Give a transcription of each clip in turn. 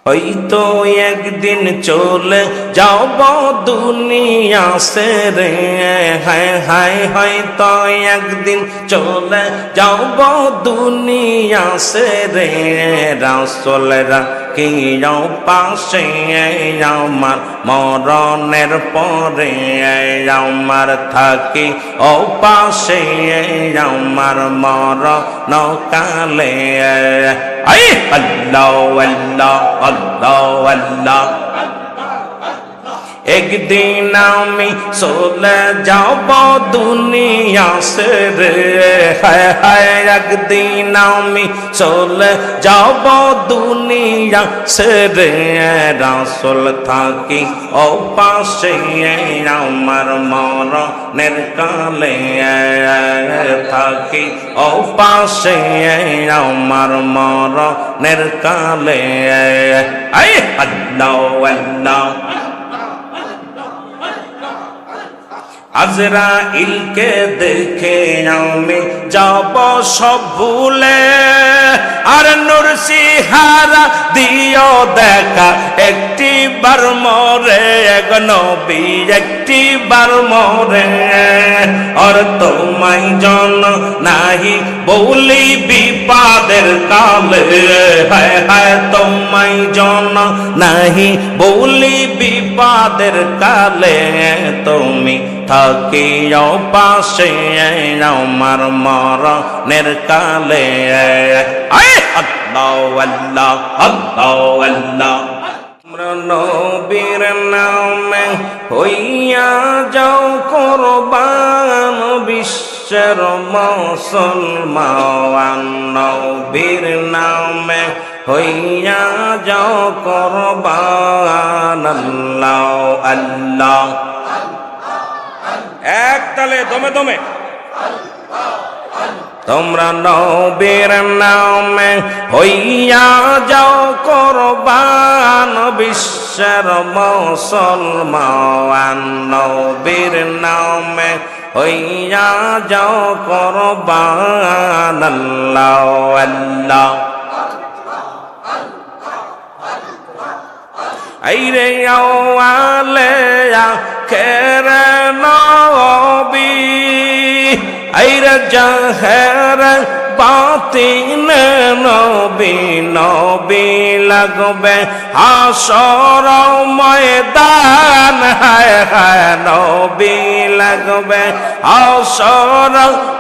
হয়তো একদিন চলে যাব দুনিয়া ছেড়ে, হায় হায় হয়তো একদিন চলে যাব দুনিয়া ছেড়ে। রাসূল রাখিও পাশে আমার মরণের পরে, আমার থাকি ও পাশে আমার মরণ কালে। আই আল্লাহ আল্লাহ আল্লাহ আল্লাহ। একদিন আমি চলে যাব দুনিয়া ছেড়ে, হায় হায় একদিন আমি চলে যাব দুনিয়া ছেড়ে। রাসূল থাকি ও পাশে আমার মরণের কালে, থাকি ও পাশে আমার মরণের কালে। আই আল্লাহ আল্লাহ। আজরাইলকে দেখে আমি যাব সব ভুলে, আর নূর সিহারা দিও দেখা একটি বার মরে, এক নবী একটি বার মরে। আর তোমায় জন নাহি বলি বিপদের কালে, হায় হায় তোমায় জন নাহি বলি বিপদের কালে। তুমি থাকিও পাশে আমার মরণের কালে। আল্লাহ আল্লাহ আল্লাহ আল্লাহ। আমরা নবীর নামে হইয়া যাও কুরবান, বিশ্বের মুসলমান নবীর নামে হইয়া যাও কুরবান। আল্লাহ আল্লাহ। এক তালে দমে দমে। তোমরা নবীর নামে হইয়া যাও কুরবান, বিশ্বের মুসলমান নবীর নামে হইয়া যাও কুরবান। আল্লাহ আল্লাহ। আইরে আওয়ালে আখেরে নবী, আইরে জাহের বাতিন নবী, নবী লাগবে হাসর ময়দান, হায় হায় নবী লাগবে হাসর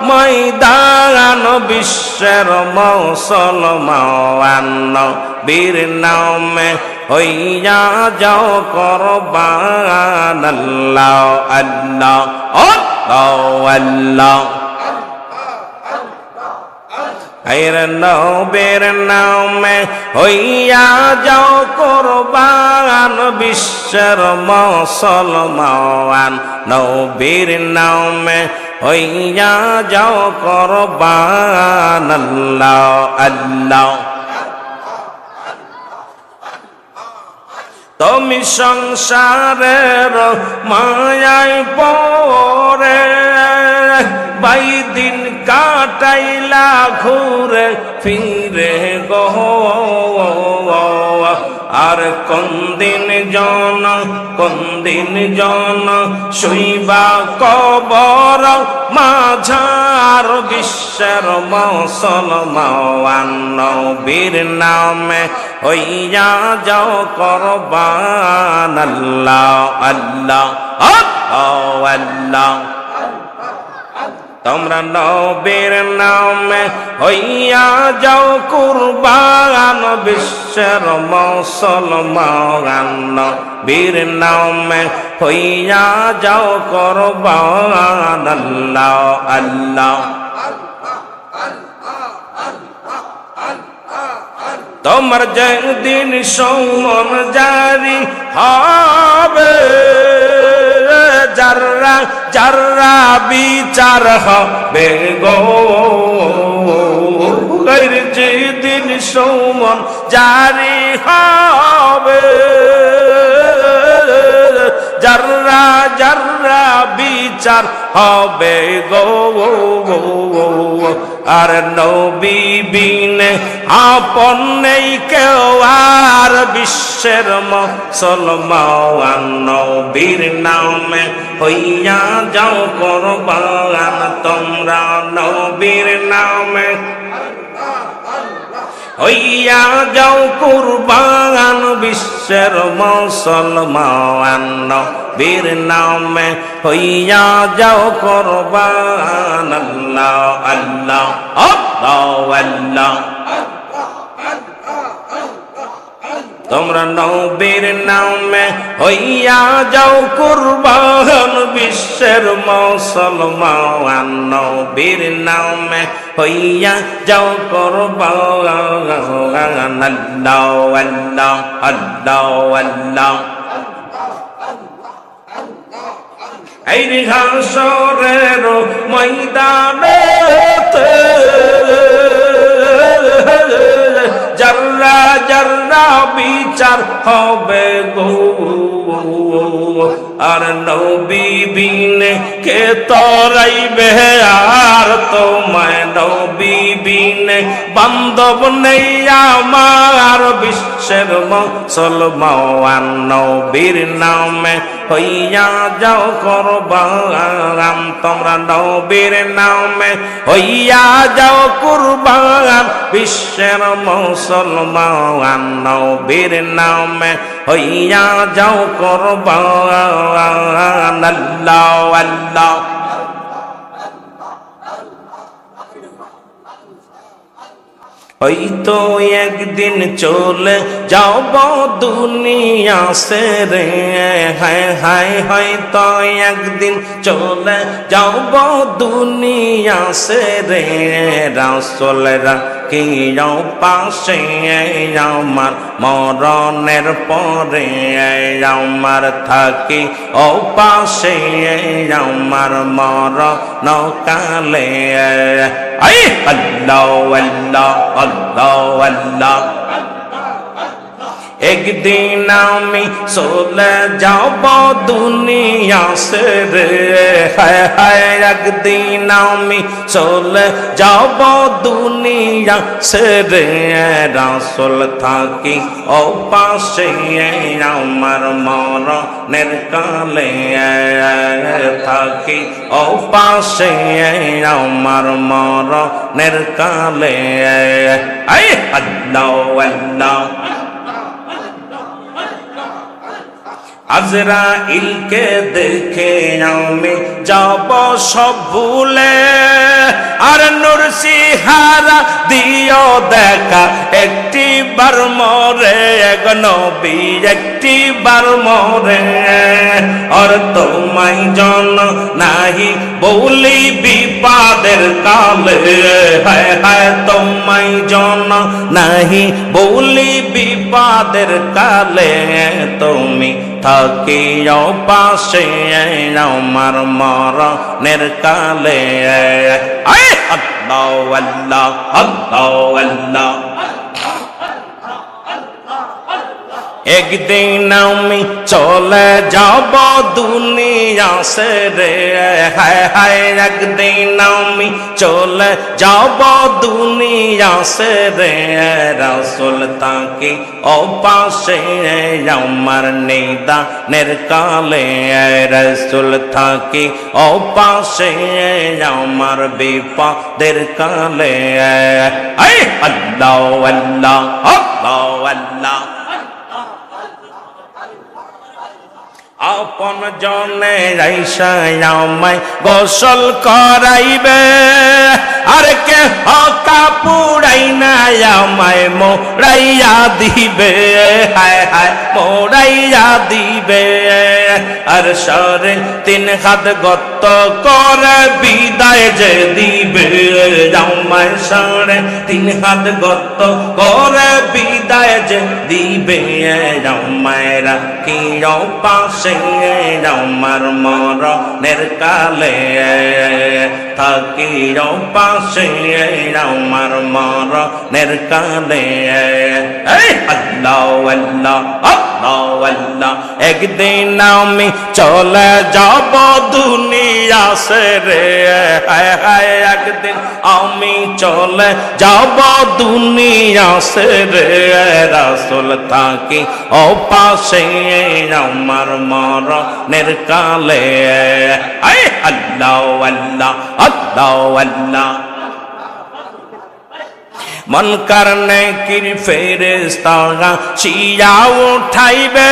ময়দান। বিশ্বের মুসলমান নবীর নামে হইয়া যাও কুরবান। আল্লাহ আল্লাহ আল্লাহ আল্লাহ। আইরে নবীর নামে হইয়া যাও কুরবান, বিশ্বের মুসলমান নবীর নামে হইয়া যাও কুরবান। আল্লাহ আল্লাহ। তুমি সংসারের মায়ায় পড়ে বাই দিন কাটাইলা ঘুরে ফিরে গো, আর কোন দিন জন শুইবা কবর মাঝার। বিশ্বের মুসলমান নবীর নামে হইয়া যাও কুরবান। আল্লাহ আল্লাহ আল্লাহ আল্লাহ। তোমরা নবীর নামে হইয়া যাও কুরবান, বিশ্বের মুসলমান নবীর নামে হইয়া যাও কুরবান। আল্লাহ আল্লাহ। তোমার যেদিন সৌমন জারি হবে, যারা যারা বিচার হবে গো, যেদিন সৌমন জারি হবে, যারা যারা বিচার হবে গো। আর নবী বিনে আপন নেই কেউ, আর বিশ্বের মুসলমান নবীর নামে হইয়া যাও কুরবান তোমরা নবীর নামে হইয়া যাও কুরবান বিশ্বের মুসলমান নবীর নামে হইয়া যাও কুরবান আল্লাহ আল্লাহ আল্লাহ আল্লাহ তোমরা নবীর নামে হইয়া যাও কুরবান বিশ্বের মুসলমান নবীর নামে হইয়া যাও কুরবান আল্লাহ আল্লাহ আল্লাহ আল্লাহ এই হাসরের ময়দানেতে জাররা জাররা বিচার হবে গো আর নবী বিনে কে তরাইবে আর তোমায় নবী বিনে বান্ধব নেই আমার বিশ্বের মুসলমান নবীর নামে হইয়া যাও কুরবান তোমরা নবীর নামে হইয়া যাও কুরবান বিশ্বের মুসলমান নবীর নামে হইয়া যাও কুরবান আল্লাহ আল্লাহ হয়তো একদিন চলে যাব দুনিয়া ছেড়ে হায় হায় হয়তো একদিন চলে যাব দুনিয়া ছেড়ে রাসূলরা কি পাশে আমার মরণের পরে আমার থাকি ও পাশে আমার মরণ কালে আল্লাহ আল্লাহ আল্লাহ আল্লাহ একদিন আমি চলে যাব দুনিয়া ছেড়ে হায় হায় একদিন আমি চলে যাব দুনিয়া ছেড়ে রাসূল থাকি ও পাশে আমার মরণের কালে থাকি ও পাশে আমার মরণের কালে আল্লাহ আল্লাহ আজরাইলকে দেখে আমি যাব সব ভুলে আর নূর সিহারা দিও দেখা একটি বার মরে নবী একটি বার মরে আর তোমায় জন নাহি বলি বিপদের কালে হায় হায় তোমায় জন নাহি বলি বিপদের কালে তুমি থাকিও পাশে আমার মরণের কালে আল্লাহ আল্লাহ আল্লাহ আল্লাহ একদিন আমি চলে যাব দুনিয়া ছেড়ে হায় হায় একদিন আমি চলে যাব দুনিয়া ছেড়ে রাসূল তাকে ও পাশে আমার নিদানের কালে রাসূল থাকে ও পাশে আমার বিপদের কালে আল্লাহ আল্লাহ আল্লাহ আল্লাহ আপন জনে আইসা আমায় গোসল করাইবে আর কে কাপুড়াই না আমায় মোড়াইয়া দিবে হায় হায় মোড়াইয়া দিবে আর সরে 3 হাত গত করে বিদায় যে দিবে আমায় সরে 3 হাত গত করে বিদায় যে দিবে আমায় রাখিও পাশে আমার মরণের কালে থাকিও পাশে আমার মরণের কালে আল্লাহ আল্লাহ আল্লাহ আল্লাহ একদিন আমি চলে যাব দুনিয়া ছেড়ে হায় হায় একদিন আমি চলে যাব দুনিয়া ছেড়ে রাসূল থাকি ও পাশে আমার মরণের কালে আয় আল্লাহ আল্লাহ আল্লাহ আল্লাহ মন করনে কির ফেরেশতা শিয়া উঠাইবে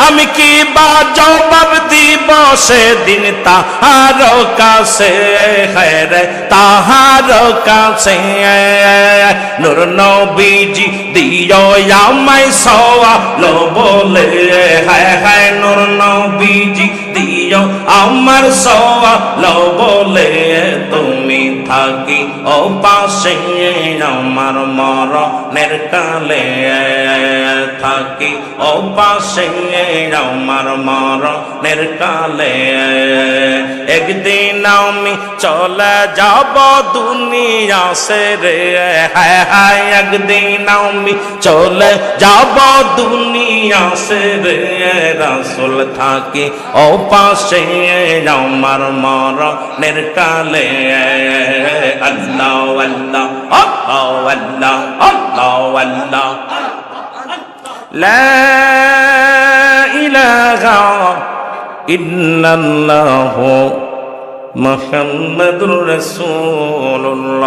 আমি কি বা জবাব দিব সেদিন তাহার কাছে হায়রে তাহার কাছে নূর নবীজি দিও আমায় সওয়াল বলে হায় হায় নূর নবীজি দিও আমার সওয়াল বলে তুমি থাকি ও পাশে আমার মরণের কালে থাকি ও পাশে আমার মরণের কালে একদিন আমি চলে যাব দুনিয়া ছেড়ে হায় হায় একদিন আমি চলে যাব দুনিয়া ছেড়ে রাসূল থাকি ও পাশে আমার মরণের কালে আল্লাহ আল্লাহ আল্লাহ আল্লাহ আল্লাহ আল্লাহ লা ইলাহা ইল্লাল্লাহ মুহাম্মাদুর রাসূলুল্লাহ।